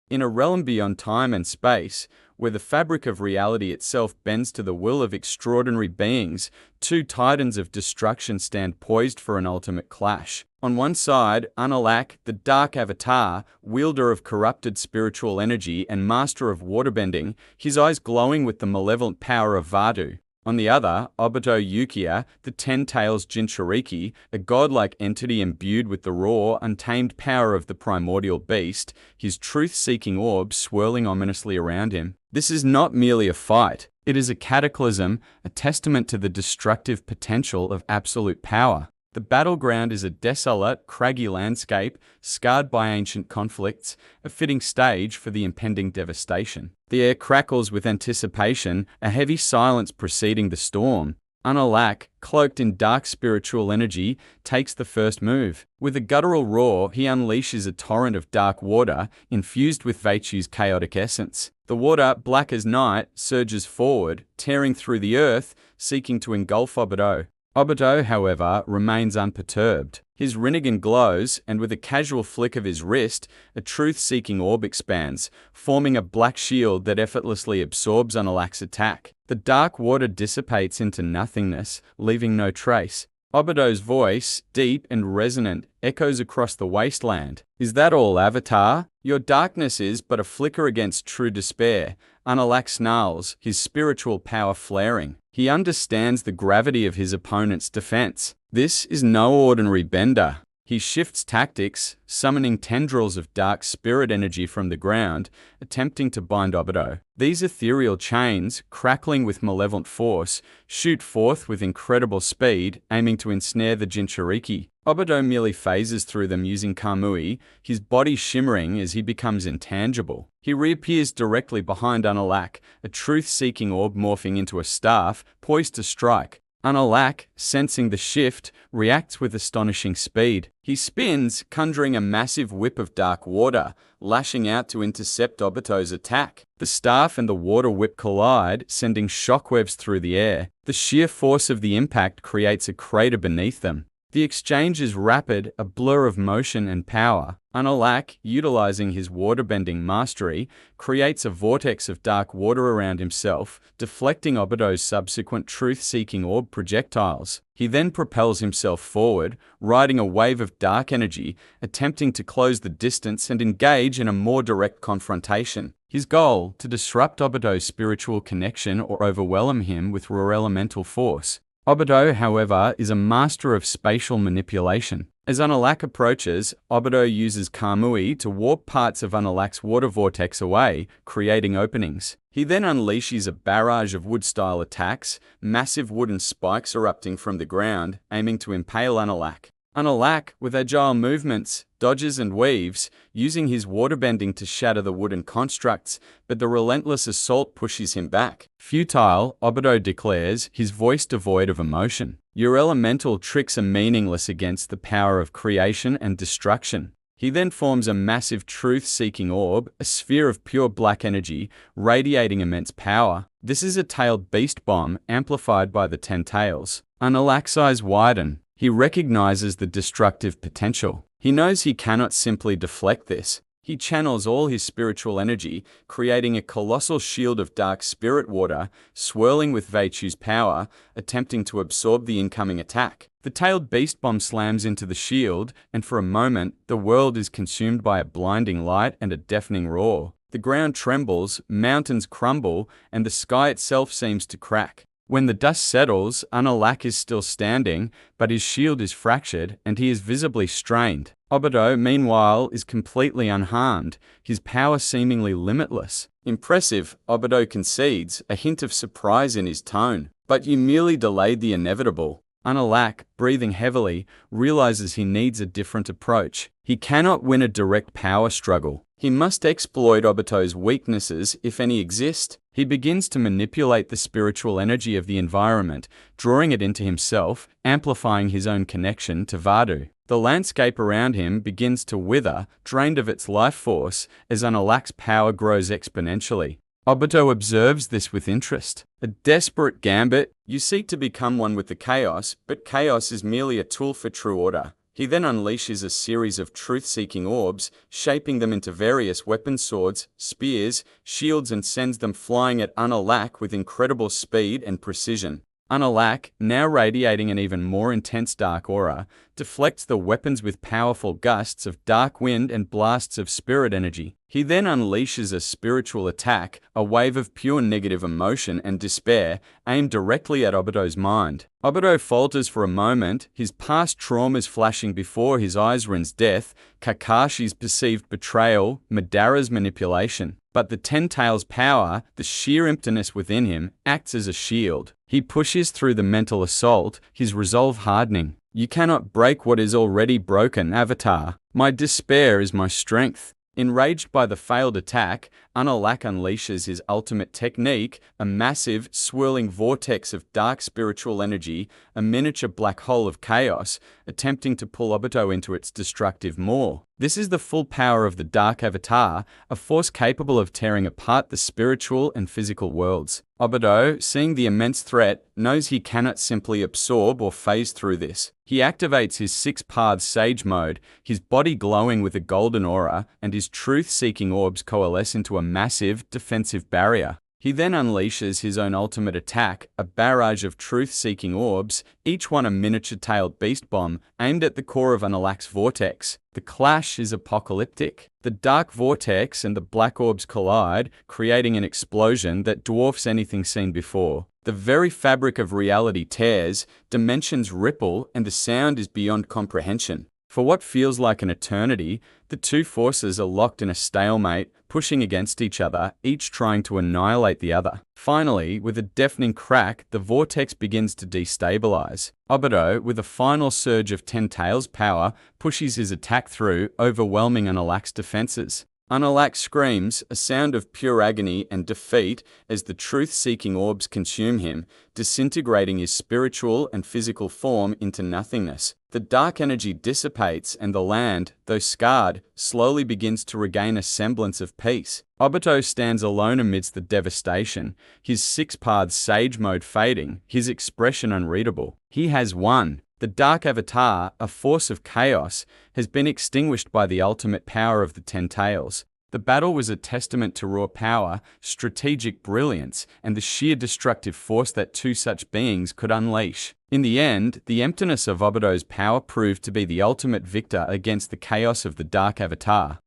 In a realm beyond time and space, where the fabric of reality itself bends to the will of extraordinary beings, two titans of destruction stand poised for an ultimate clash. On one side, Unalaq, the Dark Avatar, wielder of corrupted spiritual energy and master of waterbending, his eyes glowing with the malevolent power of Vadu. On the other, Obito Uchiha, the Ten Tails Jinchuriki, a godlike entity imbued with the raw, untamed power of the primordial beast, his truth-seeking orb swirling ominously around him. This is not merely a fight. It is a cataclysm, a testament to the destructive potential of absolute power. The battleground is a desolate, craggy landscape, scarred by ancient conflicts, a fitting stage for the impending devastation. The air crackles with anticipation, a heavy silence preceding the storm. Unalaq, cloaked in dark spiritual energy, takes the first move. With a guttural roar, he unleashes a torrent of dark water, infused with Veichu's chaotic essence. The water, black as night, surges forward, tearing through the earth, seeking to engulf Obito. Obito, however, remains unperturbed. His Rinnegan glows, and with a casual flick of his wrist, a truth-seeking orb expands, forming a black shield that effortlessly absorbs Unalaq's attack. The dark water dissipates into nothingness, leaving no trace. Obito's voice, deep and resonant, echoes across the wasteland. "Is that all, Avatar? Your darkness is but a flicker against true despair." Unalaq snarls, his spiritual power flaring. He understands the gravity of his opponent's defense. This is no ordinary bender. He shifts tactics, summoning tendrils of dark spirit energy from the ground, attempting to bind Obito. These ethereal chains, crackling with malevolent force, shoot forth with incredible speed, aiming to ensnare the Jinchuriki. Obito merely phases through them using Kamui, his body shimmering as he becomes intangible. He reappears directly behind Unalaq, a truth-seeking orb morphing into a staff, poised to strike. Unalaq, sensing the shift, reacts with astonishing speed. He spins, conjuring a massive whip of dark water, lashing out to intercept Obito's attack. The staff and the water whip collide, sending shockwaves through the air. The sheer force of the impact creates a crater beneath them. The exchange is rapid, a blur of motion and power. Unalaq, utilizing his waterbending mastery, creates a vortex of dark water around himself, deflecting Obito's subsequent truth-seeking orb projectiles. He then propels himself forward, riding a wave of dark energy, attempting to close the distance and engage in a more direct confrontation. His goal, to disrupt Obito's spiritual connection or overwhelm him with raw elemental force. Obito, however, is a master of spatial manipulation. As Unalaq approaches, Obito uses Kamui to warp parts of Unalaq's water vortex away, creating openings. He then unleashes a barrage of wood-style attacks, massive wooden spikes erupting from the ground, aiming to impale Unalaq. Unalaq, with agile movements, dodges and weaves, using his waterbending to shatter the wooden constructs, but the relentless assault pushes him back. Futile, Obito declares, his voice devoid of emotion. "Your elemental tricks are meaningless against the power of creation and destruction." He then forms a massive truth-seeking orb, a sphere of pure black energy, radiating immense power. This is a tailed beast bomb, amplified by the Ten Tails. Unalaq's eyes widen. He recognizes the destructive potential. He knows he cannot simply deflect this. He channels all his spiritual energy, creating a colossal shield of dark spirit water, swirling with Veichu's power, attempting to absorb the incoming attack. The tailed beast bomb slams into the shield, and for a moment, the world is consumed by a blinding light and a deafening roar. The ground trembles, mountains crumble, and the sky itself seems to crack. When the dust settles, Unalaq is still standing, but his shield is fractured and he is visibly strained. Obito, meanwhile, is completely unharmed, his power seemingly limitless. "Impressive," Obito concedes, a hint of surprise in his tone. "But you merely delayed the inevitable." Unalaq, breathing heavily, realizes he needs a different approach. He cannot win a direct power struggle. He must exploit Obito's weaknesses, if any exist. He begins to manipulate the spiritual energy of the environment, drawing it into himself, amplifying his own connection to Vadu. The landscape around him begins to wither, drained of its life force, as Unalaq's power grows exponentially. Obito observes this with interest. A desperate gambit. You seek to become one with the chaos, but chaos is merely a tool for true order. He then unleashes a series of truth-seeking orbs, shaping them into various weapon swords, spears, shields, and sends them flying at Unalaq with incredible speed and precision. Unalaq, now radiating an even more intense dark aura, deflects the weapons with powerful gusts of dark wind and blasts of spirit energy. He then unleashes a spiritual attack, a wave of pure negative emotion and despair, aimed directly at Obito's mind. Obito falters for a moment, his past traumas flashing before his eyes: Rin's death, Kakashi's perceived betrayal, Madara's manipulation. But the Ten Tails' power, the sheer emptiness within him, acts as a shield. He pushes through the mental assault, his resolve hardening. "You cannot break what is already broken, Avatar. My despair is my strength." Enraged by the failed attack, Unalaq unleashes his ultimate technique, a massive, swirling vortex of dark spiritual energy, a miniature black hole of chaos, attempting to pull Obito into its destructive maw. This is the full power of the Dark Avatar, a force capable of tearing apart the spiritual and physical worlds. Obito, seeing the immense threat, knows he cannot simply absorb or phase through this. He activates his Six Paths Sage mode, his body glowing with a golden aura, and his truth-seeking orbs coalesce into a massive, defensive barrier. He then unleashes his own ultimate attack, a barrage of truth-seeking orbs, each one a miniature-tailed beast bomb, aimed at the core of Unalaq's vortex. The clash is apocalyptic. The dark vortex and the black orbs collide, creating an explosion that dwarfs anything seen before. The very fabric of reality tears, dimensions ripple, and the sound is beyond comprehension. For what feels like an eternity, the two forces are locked in a stalemate, pushing against each other, each trying to annihilate the other. Finally, with a deafening crack, the vortex begins to destabilize. Obito, with a final surge of Ten Tails power, pushes his attack through, overwhelming Unalaq's defenses. Unalaq screams, a sound of pure agony and defeat, as the truth-seeking orbs consume him, disintegrating his spiritual and physical form into nothingness. The dark energy dissipates and the land, though scarred, slowly begins to regain a semblance of peace. Obito stands alone amidst the devastation, his Six Paths Sage mode fading, his expression unreadable. He has won. The Dark Avatar, a force of chaos, has been extinguished by the ultimate power of the Ten Tails. The battle was a testament to raw power, strategic brilliance, and the sheer destructive force that two such beings could unleash. In the end, the emptiness of Obito's power proved to be the ultimate victor against the chaos of the Dark Avatar.